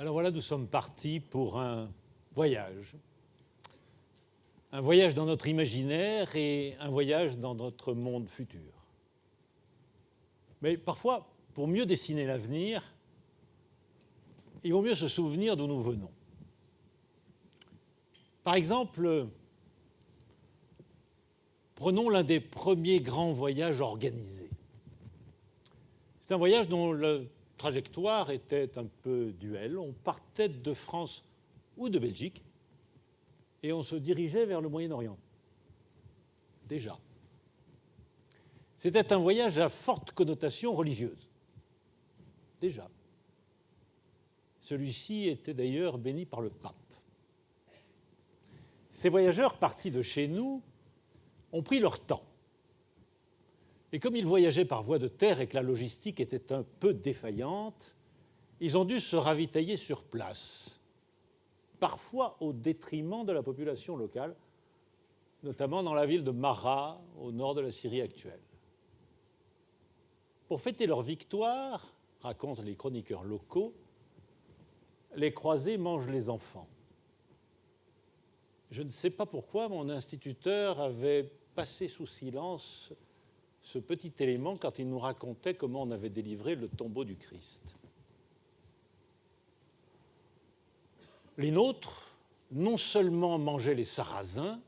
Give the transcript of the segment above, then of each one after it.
Alors voilà, nous sommes partis pour un voyage. Un voyage dans notre imaginaire et un voyage dans notre monde futur. Mais parfois, pour mieux dessiner l'avenir, il vaut mieux se souvenir d'où nous venons. Par exemple, prenons l'un des premiers grands voyages organisés. C'est un voyage dont la trajectoire était un peu duel. On partait de France ou de Belgique et on se dirigeait vers le Moyen-Orient. Déjà. C'était un voyage à forte connotation religieuse. Déjà. Celui-ci était d'ailleurs béni par le pape. Ces voyageurs partis de chez nous ont pris leur temps. Et comme ils voyageaient par voie de terre et que la logistique était un peu défaillante, ils ont dû se ravitailler sur place, parfois au détriment de la population locale, notamment dans la ville de Mara, au nord de la Syrie actuelle. Pour fêter leur victoire, racontent les chroniqueurs locaux, les croisés mangent les enfants. Je ne sais pas pourquoi mon instituteur avait passé sous silence ce petit élément quand il nous racontait comment on avait délivré le tombeau du Christ. Les nôtres, non seulement mangeaient les Sarrasins,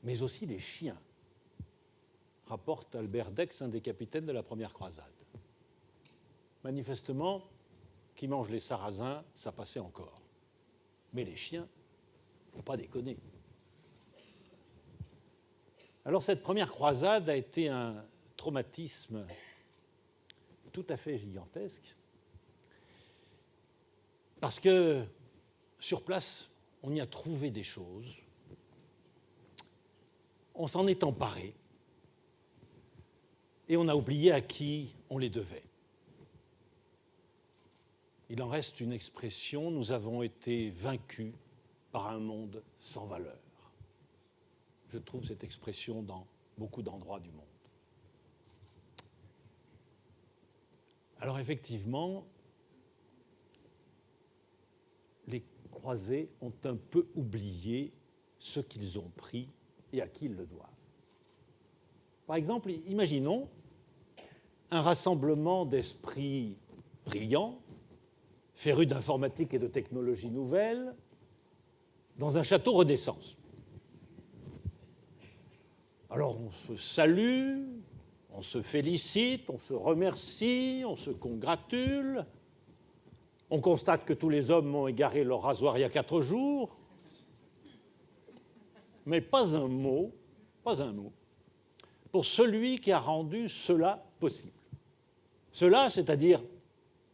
mais aussi les chiens, rapporte Albert d'Aix, un des capitaines de la première croisade. Manifestement, qui mange les Sarrasins, ça passait encore. Mais les chiens, il ne faut pas déconner. Alors cette première croisade a été un traumatisme tout à fait gigantesque, parce que sur place, on y a trouvé des choses, on s'en est emparé, et on a oublié à qui on les devait. Il en reste une expression, nous avons été vaincus par un monde sans valeur. Je trouve cette expression dans beaucoup d'endroits du monde. Alors effectivement, les croisés ont un peu oublié ce qu'ils ont pris et à qui ils le doivent. Par exemple, imaginons un rassemblement d'esprits brillants, férus d'informatique et de technologies nouvelles, dans un château Renaissance. Alors on se salue, on se félicite, on se remercie, on se congratule, on constate que tous les hommes ont égaré leur rasoir il y a 4 jours, mais pas un mot, pour celui qui a rendu cela possible. Cela, c'est-à-dire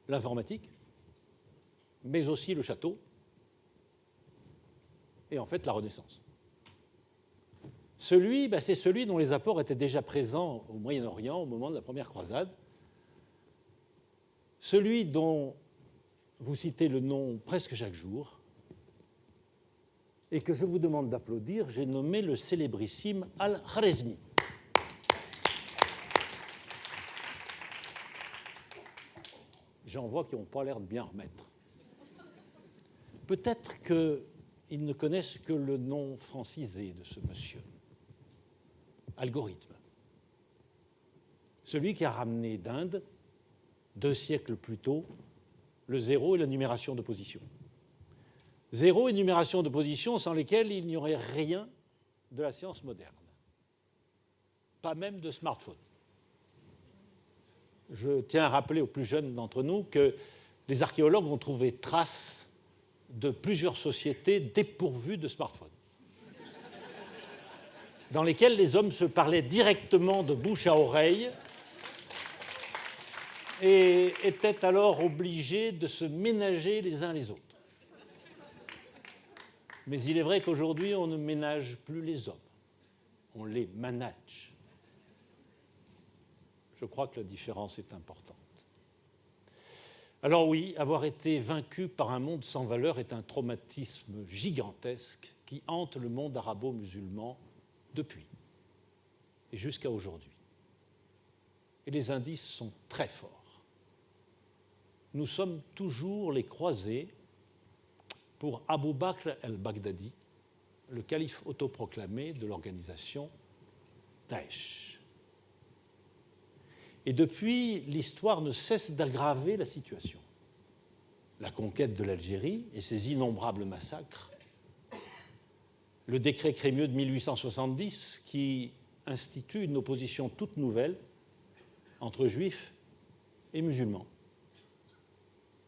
l'informatique, mais aussi le château, et en fait la Renaissance. C'est celui dont les apports étaient déjà présents au Moyen-Orient au moment de la première croisade, celui dont vous citez le nom presque chaque jour, et que je vous demande d'applaudir, j'ai nommé le célébrissime Al-Khwarizmi. J'en vois qui n'ont pas l'air de bien remettre. Peut-être qu'ils ne connaissent que le nom francisé de ce monsieur. Algorithme. Celui qui a ramené d'Inde, 2 siècles plus tôt, le zéro et la numération de position. Zéro et numération de position sans lesquelles il n'y aurait rien de la science moderne. Pas même de smartphone. Je tiens à rappeler aux plus jeunes d'entre nous que les archéologues ont trouvé trace de plusieurs sociétés dépourvues de smartphones, dans lesquelles les hommes se parlaient directement de bouche à oreille et étaient alors obligés de se ménager les uns les autres. Mais il est vrai qu'aujourd'hui, on ne ménage plus les hommes, on les manage. Je crois que la différence est importante. Alors oui, avoir été vaincu par un monde sans valeur est un traumatisme gigantesque qui hante le monde arabo-musulman depuis et jusqu'à aujourd'hui. Et les indices sont très forts. nous sommes toujours les croisés pour Abu Bakr el-Baghdadi, le calife autoproclamé de l'organisation Daesh. Et depuis, l'histoire ne cesse d'aggraver la situation. La conquête de l'Algérie et ses innombrables massacres, le décret Crémieux de 1870 qui institue une opposition toute nouvelle entre juifs et musulmans,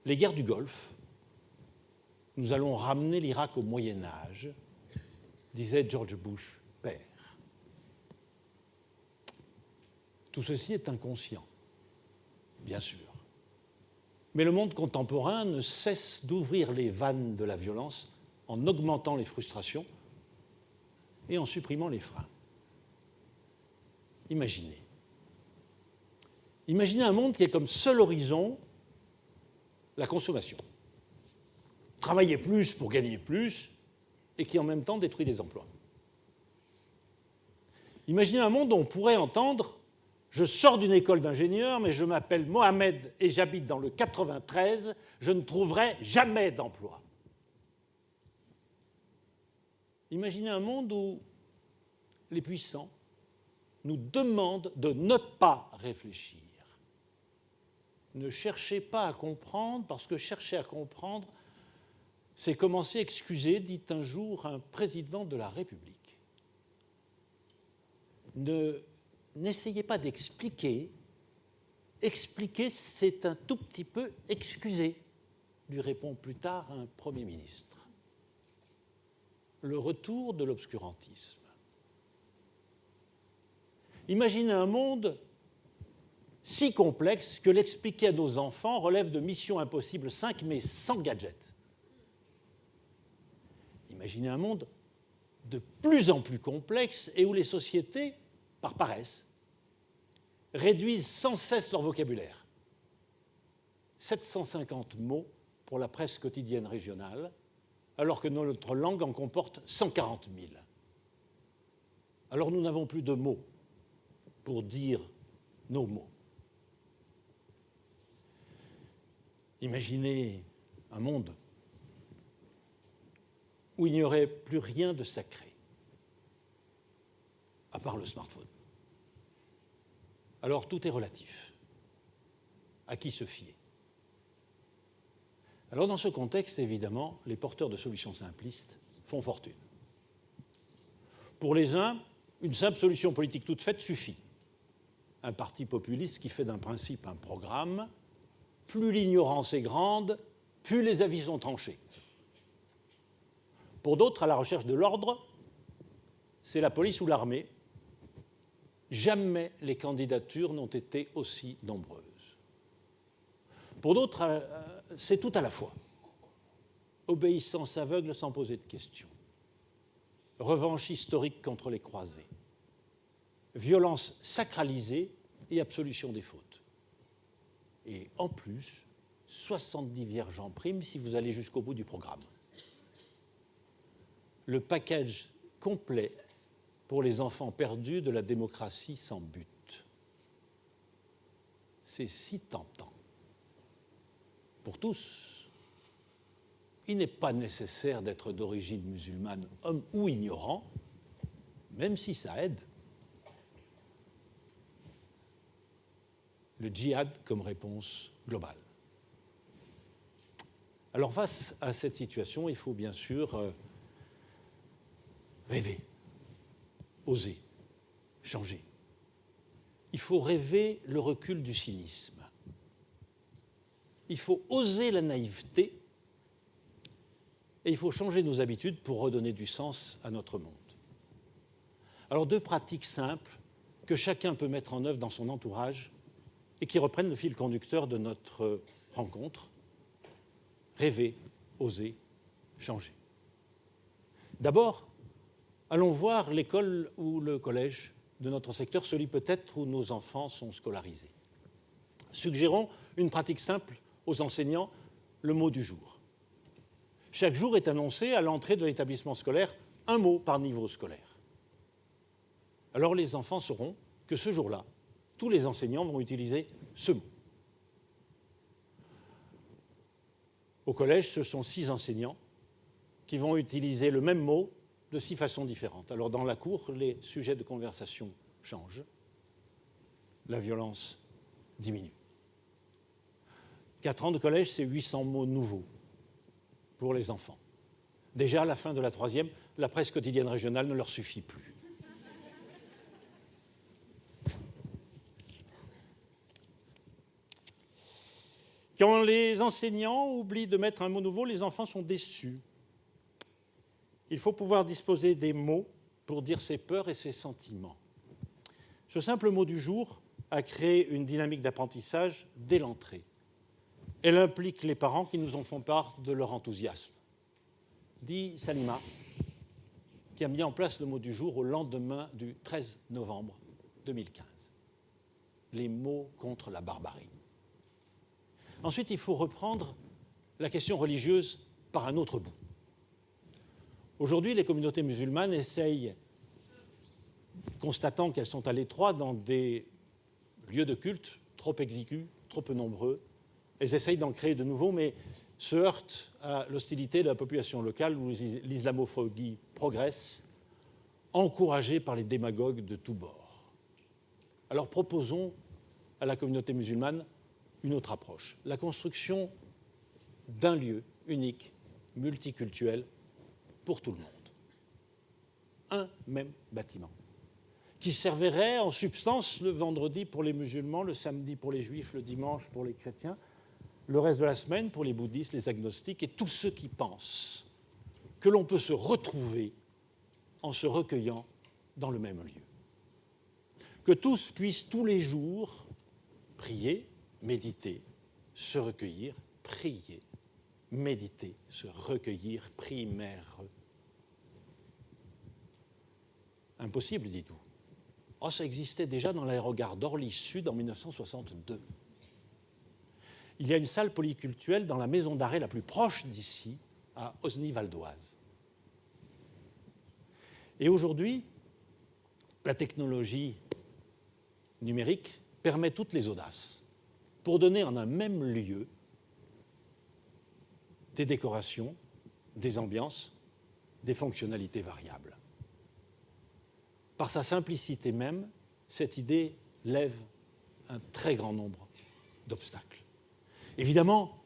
les guerres du Golfe, nous allons ramener l'Irak au Moyen-Âge, disait George Bush, père. Tout ceci est inconscient, bien sûr. Mais le monde contemporain ne cesse d'ouvrir les vannes de la violence en augmentant les frustrations et en supprimant les freins. Imaginez. Imaginez un monde qui ait comme seul horizon la consommation. Travailler plus pour gagner plus et qui en même temps détruit des emplois. Imaginez un monde où on pourrait entendre « Je sors d'une école d'ingénieur, mais je m'appelle Mohamed et j'habite dans le 93, je ne trouverai jamais d'emploi. » Imaginez un monde où les puissants nous demandent de ne pas réfléchir. Ne cherchez pas à comprendre, parce que chercher à comprendre, c'est commencer à excuser, dit un jour un président de la République. N'essayez pas d'expliquer. Expliquer, c'est un tout petit peu excuser, lui répond plus tard un Premier ministre. Le retour de l'obscurantisme. Imaginez un monde si complexe que l'expliquer à nos enfants relève de Mission Impossible 5, mais sans gadget. Imaginez un monde de plus en plus complexe et où les sociétés, par paresse, réduisent sans cesse leur vocabulaire. 750 mots pour la presse quotidienne régionale, alors que notre langue en comporte 140 000. Alors nous n'avons plus de mots pour dire nos mots. Imaginez un monde où il n'y aurait plus rien de sacré, à part le smartphone. Alors tout est relatif. À qui se fier? Alors dans ce contexte, évidemment, les porteurs de solutions simplistes font fortune. Pour les uns, une simple solution politique toute faite suffit. Un parti populiste qui fait d'un principe un programme, plus l'ignorance est grande, plus les avis sont tranchés. Pour d'autres, à la recherche de l'ordre, c'est la police ou l'armée. Jamais les candidatures n'ont été aussi nombreuses. Pour d'autres, c'est tout à la fois. Obéissance aveugle sans poser de questions. Revanche historique contre les croisés. Violence sacralisée et absolution des fautes. Et en plus, 70 vierges en prime si vous allez jusqu'au bout du programme. Le package complet pour les enfants perdus de la démocratie sans but. C'est si tentant. Pour tous, il n'est pas nécessaire d'être d'origine musulmane, homme ou ignorant, même si ça aide. Le djihad comme réponse globale. Alors face à cette situation, il faut bien sûr rêver, oser, changer. Il faut rêver le recul du cynisme. Il faut oser la naïveté et il faut changer nos habitudes pour redonner du sens à notre monde. Alors deux pratiques simples que chacun peut mettre en œuvre dans son entourage et qui reprennent le fil conducteur de notre rencontre. Rêver, oser, changer. D'abord, allons voir l'école ou le collège de notre secteur, celui peut-être où nos enfants sont scolarisés. Suggérons une pratique simple aux enseignants, le mot du jour. Chaque jour est annoncé à l'entrée de l'établissement scolaire un mot par niveau scolaire. Alors les enfants sauront que ce jour-là, tous les enseignants vont utiliser ce mot. Au collège, ce sont 6 enseignants qui vont utiliser le même mot de 6 façons différentes. Alors dans la cour, les sujets de conversation changent, la violence diminue. 4 ans de collège, c'est 800 mots nouveaux pour les enfants. Déjà, à la fin de la 3e, la presse quotidienne régionale ne leur suffit plus. Quand les enseignants oublient de mettre un mot nouveau, les enfants sont déçus. Il faut pouvoir disposer des mots pour dire ses peurs et ses sentiments. Ce simple mot du jour a créé une dynamique d'apprentissage dès l'entrée. Elle implique les parents qui nous en font part de leur enthousiasme. Dit Salima, qui a mis en place le mot du jour au lendemain du 13 novembre 2015. Les mots contre la barbarie. Ensuite, il faut reprendre la question religieuse par un autre bout. Aujourd'hui, les communautés musulmanes essayent, constatant qu'elles sont à l'étroit dans des lieux de culte trop exigus, trop peu nombreux, elles essayent d'en créer de nouveaux, mais se heurtent à l'hostilité de la population locale où l'islamophobie progresse, encouragée par les démagogues de tous bords. Alors proposons à la communauté musulmane une autre approche, la construction d'un lieu unique, multiculturel, pour tout le monde. Un même bâtiment, qui servirait en substance le vendredi pour les musulmans, le samedi pour les juifs, le dimanche pour les chrétiens, le reste de la semaine pour les bouddhistes, les agnostiques et tous ceux qui pensent que l'on peut se retrouver en se recueillant dans le même lieu. Que tous puissent tous les jours prier, méditer, se recueillir, prier, méditer, se recueillir, primaire. Impossible, dites-vous. Oh, ça existait déjà dans l'aérogare d'Orly Sud en 1962. Il y a une salle polyculturelle dans la maison d'arrêt la plus proche d'ici, à Osny-Val d'Oise. Et aujourd'hui, la technologie numérique permet toutes les audaces pour donner en un même lieu des décorations, des ambiances, des fonctionnalités variables. Par sa simplicité même, cette idée lève un très grand nombre d'obstacles. Évidemment,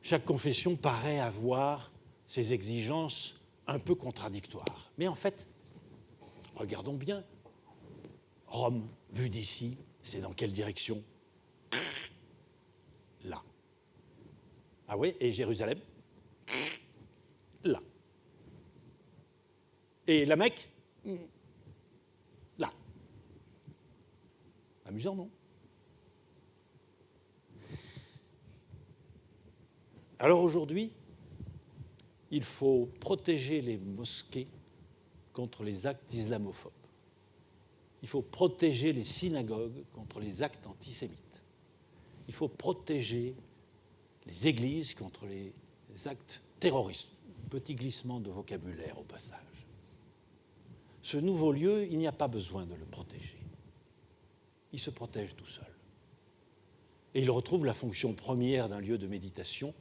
chaque confession paraît avoir ses exigences un peu contradictoires. Mais en fait, regardons bien. Rome, vue d'ici, c'est dans quelle direction ? Là. Ah oui, et Jérusalem ? Là. Et la Mecque ? Là. Amusant, non ? Alors aujourd'hui, il faut protéger les mosquées contre les actes islamophobes. Il faut protéger les synagogues contre les actes antisémites. Il faut protéger les églises contre les actes terroristes. Petit glissement de vocabulaire au passage. Ce nouveau lieu, il n'y a pas besoin de le protéger. Il se protège tout seul. Et il retrouve la fonction première d'un lieu de méditation,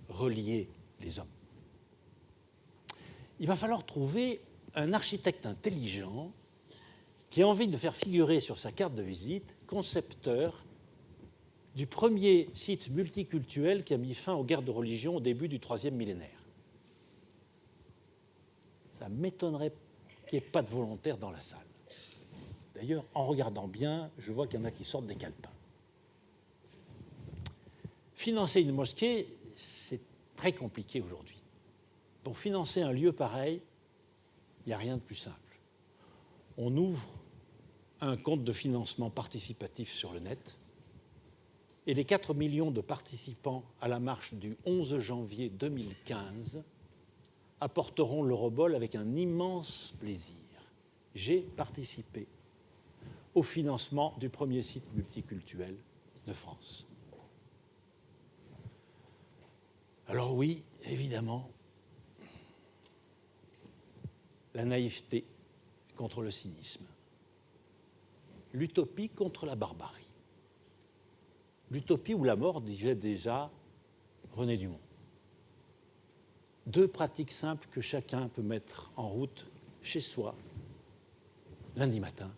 relier les hommes. Il va falloir trouver un architecte intelligent qui a envie de faire figurer sur sa carte de visite concepteur du premier site multiculturel qui a mis fin aux guerres de religion au début du 3e millénaire. Ça m'étonnerait qu'il n'y ait pas de volontaires dans la salle. D'ailleurs, en regardant bien, je vois qu'il y en a qui sortent des calepins. Financer une mosquée, c'est très compliqué aujourd'hui. Pour financer un lieu pareil, il n'y a rien de plus simple. On ouvre un compte de financement participatif sur le net et les 4 millions de participants à la marche du 11 janvier 2015 apporteront le rebol avec un immense plaisir. J'ai participé au financement du premier site multiculturel de France. Alors oui, évidemment, la naïveté contre le cynisme, l'utopie contre la barbarie, l'utopie ou la mort, disait déjà René Dumont. 2 pratiques simples que chacun peut mettre en route chez soi, lundi matin,